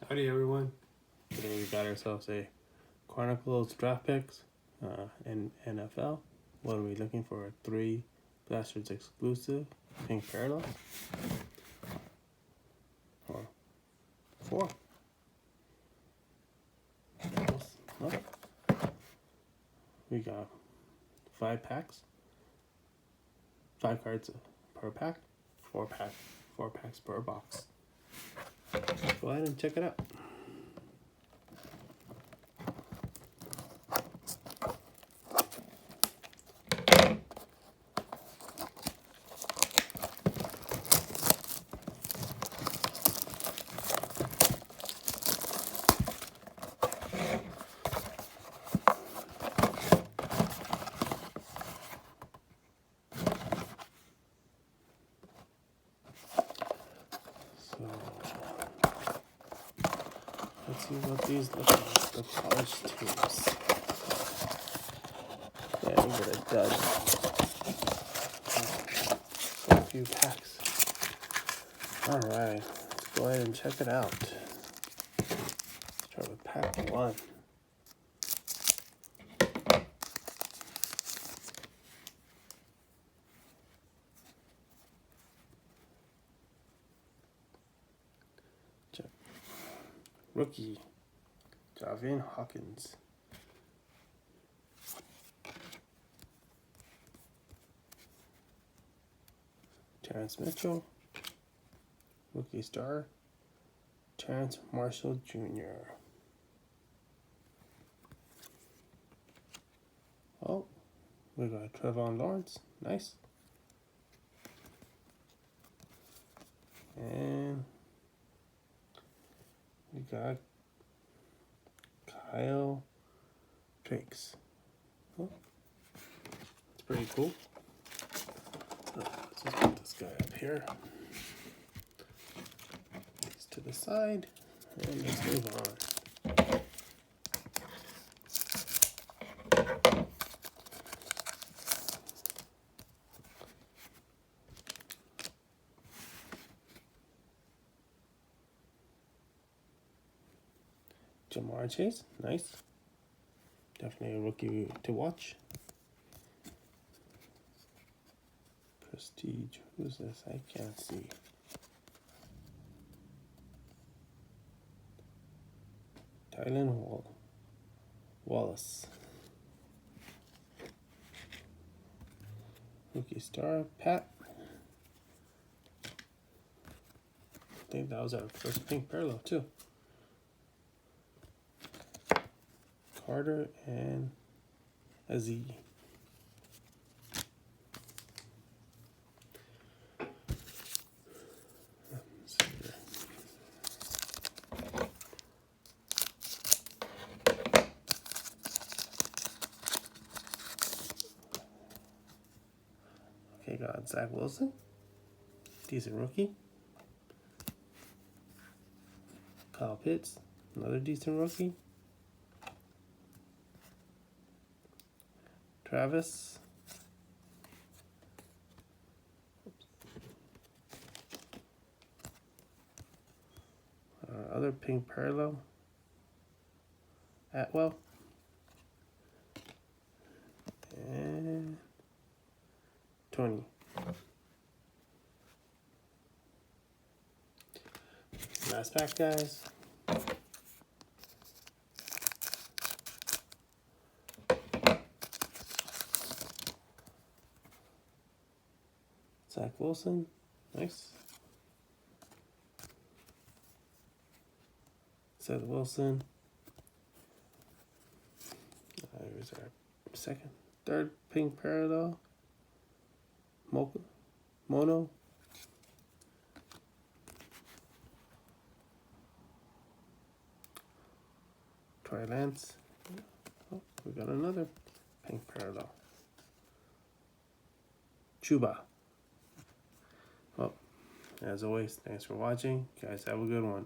Howdy everyone. Today we got ourselves a Chronicles draft picks in NFL. What are we looking for? A 3 Blasters exclusive pink parallel or 4? No. We got 5 packs, 5 cards per pack, 4 packs per box. Go ahead and check it out. Let's see what these look like, the college teams. Yeah, we got a dud. A few packs. Alright, let's go ahead and check it out. Let's start with pack 1. Check. Rookie, Javin Hawkins. Terrence Mitchell. Rookie star, Terrence Marshall Jr. Oh, we got Trevon Lawrence. Nice. And we got Kyle Drakes. Oh, that's pretty cool. Let's just put this guy up here. This to the side, and let's move on. Jamar Chase, nice. Definitely a rookie to watch. Prestige, who's this? I can't see. Tylan Wallace. Rookie star, Pat. I think that was our first pink parallel too. Carter and Aziz. Okay, got Zach Wilson. Decent rookie. Kyle Pitts. Another decent rookie. Travis. Other pink parallel. Atwell. And Tony. Last pack, guys. Zach Wilson, nice. Seth Wilson. Here's our third pink parallel. Mono. Trey Lance. Oh, we got another pink parallel. Chuba. Well, as always, thanks for watching. You guys have a good one.